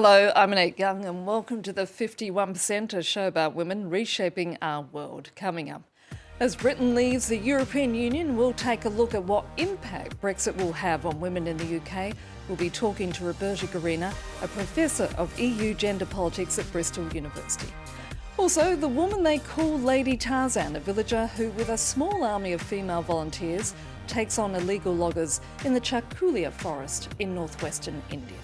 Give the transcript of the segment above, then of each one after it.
Hello, I'm Annette Young and welcome to the 51%, a show about women reshaping our world. Coming up, as Britain leaves the European Union, we'll take a look at what impact Brexit will have on women in the UK. We'll be talking to Roberta Guerrina, a professor of EU gender politics at Bristol University. Also, the woman they call Lady Tarzan, a villager who, with a small army of female volunteers, takes on illegal loggers in the Chakulia forest in northwestern India.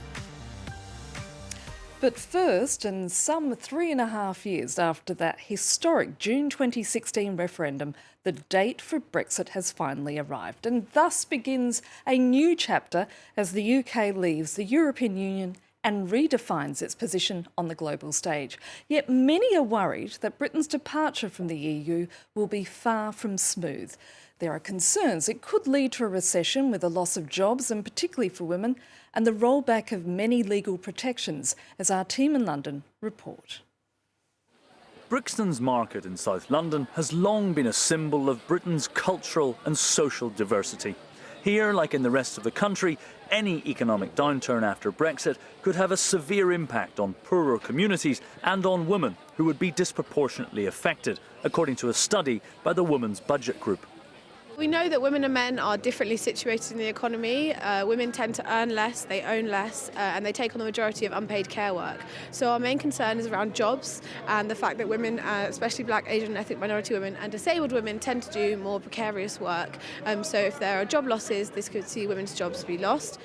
But first, and some 3.5 years after that historic June 2016 referendum, the date for Brexit has finally arrived, and thus begins a new chapter as the UK leaves the European Union and redefines its position on the global stage. Yet many are worried that Britain's departure from the EU will be far from smooth. There are concerns it could lead to a recession with a loss of jobs, and particularly for women, and the rollback of many legal protections, as our team in London report. Brixton's Market in South London has long been a symbol of Britain's cultural and social diversity. Here, like in the rest of the country, any economic downturn after Brexit could have a severe impact on poorer communities and on women, who would be disproportionately affected, according to a study by the Women's Budget Group. We know that women and men are differently situated in the economy. Women tend to earn less, they own less, and they take on the majority of unpaid care work. So our main concern is around jobs and the fact that women, especially black, Asian and ethnic minority women and disabled women, tend to do more precarious work. So if there are job losses, this could see women's jobs be lost.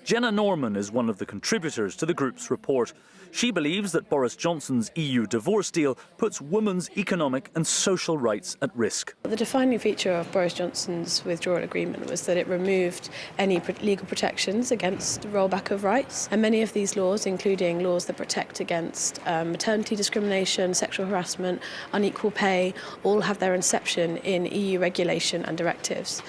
Jenna Norman is one of the contributors to the group's report. She believes that Boris Johnson's EU divorce deal puts women's economic and social rights at risk. The defining feature of Boris Johnson's withdrawal agreement was that it removed any legal protections against rollback of rights. And many of these laws, including laws that protect against maternity discrimination, sexual harassment, unequal pay, all have their inception in EU regulation and directives.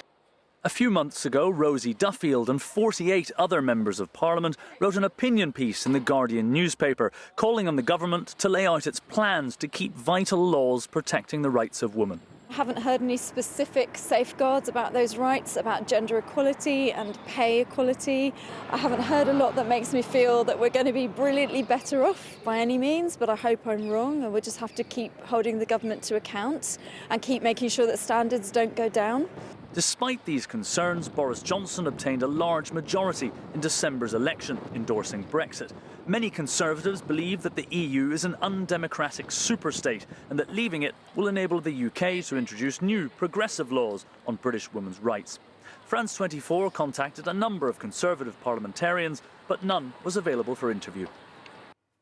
A few months ago, Rosie Duffield and 48 other members of Parliament wrote an opinion piece in the Guardian newspaper calling on the government to lay out its plans to keep vital laws protecting the rights of women. I haven't heard any specific safeguards about those rights, about gender equality and pay equality. I haven't heard a lot that makes me feel that we're going to be brilliantly better off by any means, but I hope I'm wrong, and we'll just have to keep holding the government to account and keep making sure that standards don't go down. Despite these concerns, Boris Johnson obtained a large majority in December's election, endorsing Brexit. Many Conservatives believe that the EU is an undemocratic superstate and that leaving it will enable the UK to introduce new progressive laws on British women's rights. France 24 contacted a number of Conservative parliamentarians, but none was available for interview.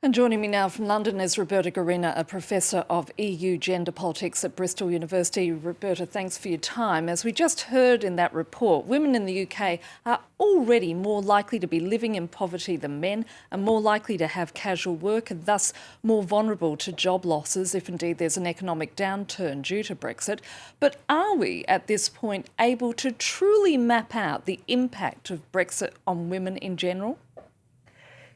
And joining me now from London is Roberta Guerrina, a professor of EU gender politics at Bristol University. Roberta, thanks for your time. As we just heard in that report, women in the UK are already more likely to be living in poverty than men and more likely to have casual work and thus more vulnerable to job losses if indeed there's an economic downturn due to Brexit. But are we at this point able to truly map out the impact of Brexit on women in general?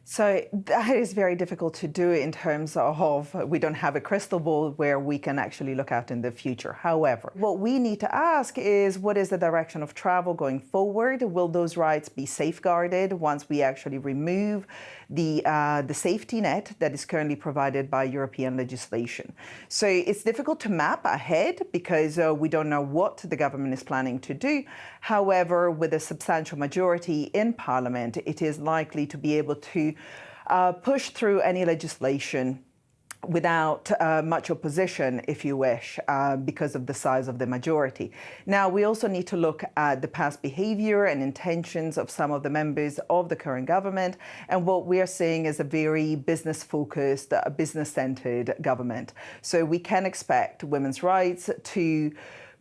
So that is very difficult to do in terms of we don't have a crystal ball where we can actually look out in the future. However, what we need to ask is, what is the direction of travel going forward? Will those rights be safeguarded once we actually remove the safety net that is currently provided by European legislation? So it's difficult to map ahead because we don't know what the government is planning to do. However, with a substantial majority in Parliament, it is likely to be able to push through any legislation without much opposition, if you wish, because of the size of the majority. Now, we also need to look at the past behaviour and intentions of some of the members of the current government, and what we are seeing is a very business-focused, business-centred government. So we can expect women's rights to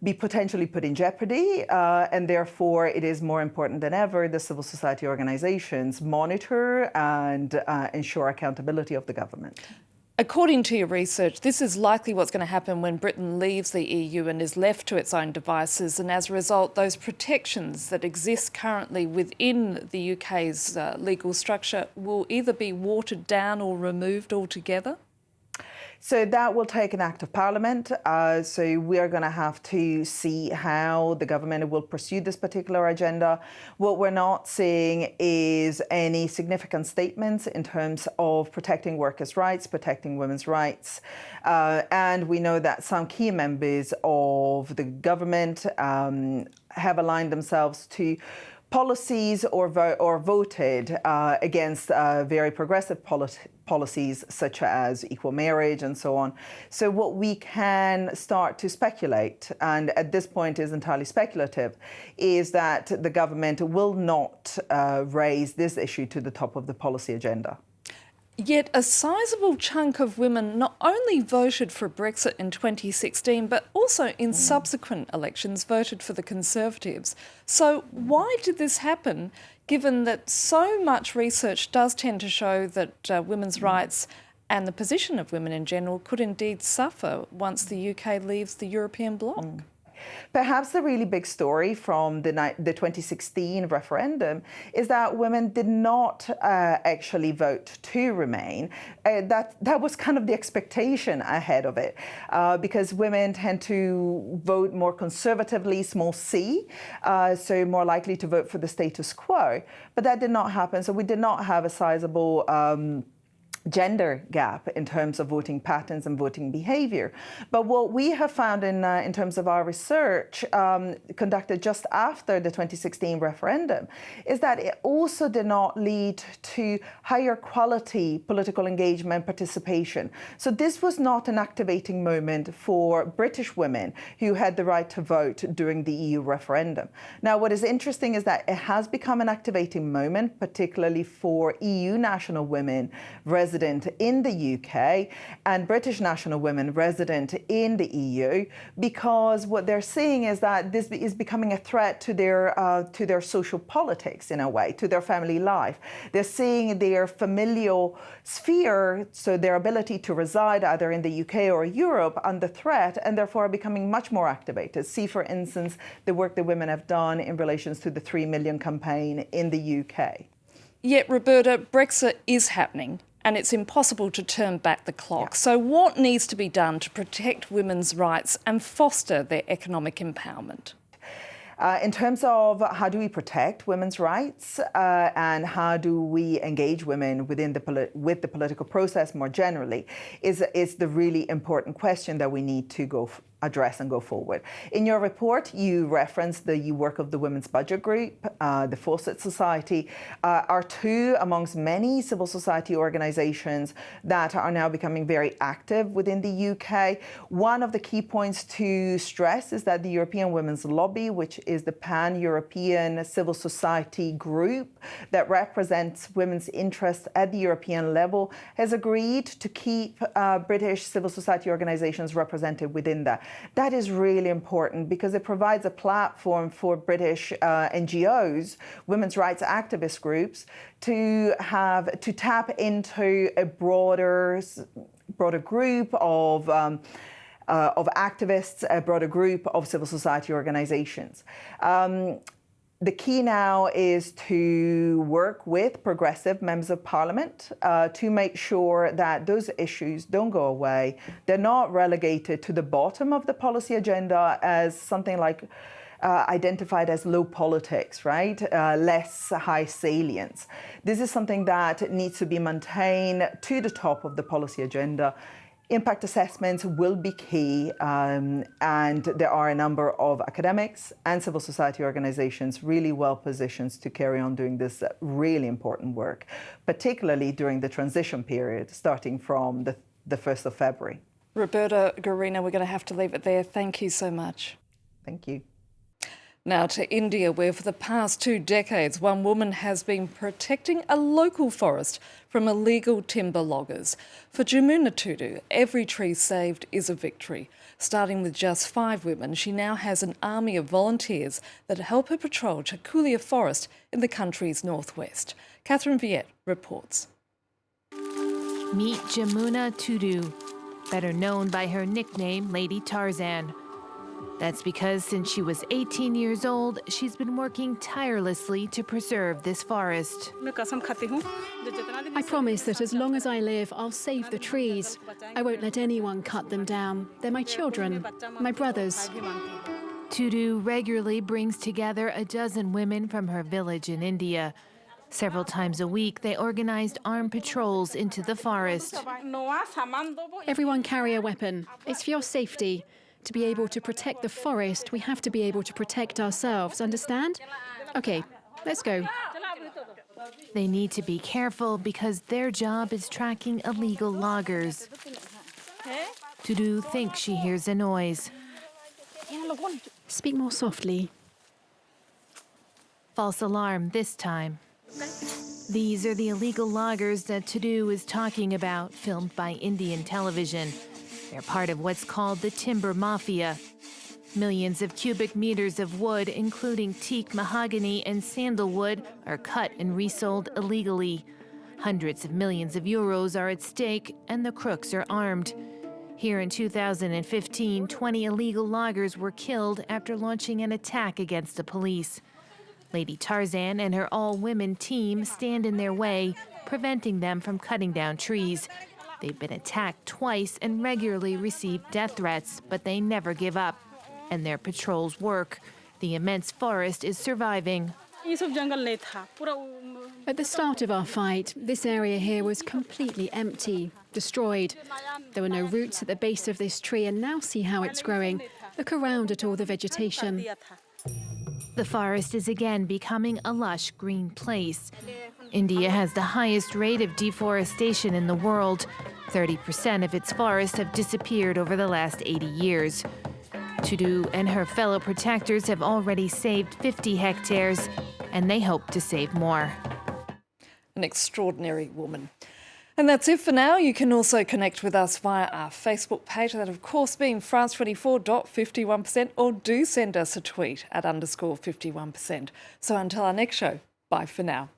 be potentially put in jeopardy, and therefore it is more important than ever the civil society organisations monitor and ensure accountability of the government. According to your research, this is likely what's going to happen when Britain leaves the EU and is left to its own devices, and as a result, those protections that exist currently within the UK's legal structure will either be watered down or removed altogether? So that will take an act of parliament. So we are going to have to see how the government will pursue this particular agenda. What we're not seeing is any significant statements in terms of protecting workers' rights, protecting women's rights. And we know that some key members of the government have aligned themselves to policies or voted against very progressive policies such as equal marriage and so on. So what we can start to speculate, and at this point is entirely speculative, is that the government will not raise this issue to the top of the policy agenda. Yet a sizable chunk of women not only voted for Brexit in 2016, but also in subsequent elections voted for the Conservatives. So why did this happen, given that so much research does tend to show that women's rights and the position of women in general could indeed suffer once the UK leaves the European bloc? Perhaps the really big story from the 2016 referendum is that women did not actually vote to remain. That was kind of the expectation ahead of it, because women tend to vote more conservatively, small c, so more likely to vote for the status quo. But that did not happen, so we did not have a sizable gender gap in terms of voting patterns and voting behavior. But what we have found in terms of our research conducted just after the 2016 referendum is that it also did not lead to higher quality political engagement participation. So this was not an activating moment for British women who had the right to vote during the EU referendum. Now, what is interesting is that it has become an activating moment, particularly for EU national women resident in the UK and British national women resident in the EU, because what they're seeing is that this is becoming a threat to their social politics in a way, to their family life. They're seeing their familial sphere, so their ability to reside either in the UK or Europe, under threat, and therefore are becoming much more activated. See, for instance, the work that women have done in relation to the 3 million campaign in the UK. Yet, Roberta, Brexit is happening and it's impossible to turn back the clock. So what needs to be done to protect women's rights and foster their economic empowerment? In terms of how do we protect women's rights and how do we engage women within with the political process more generally is the really important question that we need to address and go forward. In your report, you referenced the work of the Women's Budget Group, the Fawcett Society, are two amongst many civil society organisations that are now becoming very active within the UK. One of the key points to stress is that the European Women's Lobby, which is the pan-European civil society group that represents women's interests at the European level, has agreed to keep British civil society organisations represented within that. That is really important because it provides a platform for British NGOs, women's rights activist groups, to tap into a broader group of activists, a broader group of civil society organizations. The key now is to work with progressive members of parliament to make sure that those issues don't go away. They're not relegated to the bottom of the policy agenda as something like identified as low politics, right? Less high salience. This is something that needs to be maintained to the top of the policy agenda. Impact assessments will be key, and there are a number of academics and civil society organizations really well positioned to carry on doing this really important work, particularly during the transition period, starting from the 1st of February. Roberta Guerrina, we're going to have to leave it there. Thank you so much. Thank you. Now to India, where for the past 2 decades, one woman has been protecting a local forest from illegal timber loggers. For Jamuna Tudu, every tree saved is a victory. Starting with just 5 women, she now has an army of volunteers that help her patrol Chakulia forest in the country's northwest. Catherine Viette reports. Meet Jamuna Tudu, better known by her nickname Lady Tarzan. That's because since she was 18 years old, she's been working tirelessly to preserve this forest. I promise that as long as I live, I'll save the trees. I won't let anyone cut them down. They're my children, my brothers. Tudu regularly brings together a dozen women from her village in India. Several times a week, they organized armed patrols into the forest. Everyone carry a weapon. It's for your safety. To be able to protect the forest, we have to be able to protect ourselves, understand? Okay, let's go. They need to be careful because their job is tracking illegal loggers. Tudu thinks she hears a noise. Speak more softly. False alarm this time. These are the illegal loggers that Tudu is talking about, filmed by Indian television. They're part of what's called the timber mafia. Millions of cubic meters of wood, including teak, mahogany, and sandalwood, are cut and resold illegally. Hundreds of millions of euros are at stake, and the crooks are armed. Here in 2015, 20 illegal loggers were killed after launching an attack against the police. Lady Tarzan and her all-women team stand in their way, preventing them from cutting down trees. They've been attacked twice and regularly receive death threats, but they never give up. And their patrols work. The immense forest is surviving. At the start of our fight, this area here was completely empty, destroyed. There were no roots at the base of this tree, and now see how it's growing. Look around at all the vegetation. The forest is again becoming a lush green place. India has the highest rate of deforestation in the world. 30% of its forests have disappeared over the last 80 years. Tudu and her fellow protectors have already saved 50 hectares, and they hope to save more. An extraordinary woman. And that's it for now. You can also connect with us via our Facebook page, that of course being France24.51%, or do send us a tweet at _51%. So until our next show, bye for now.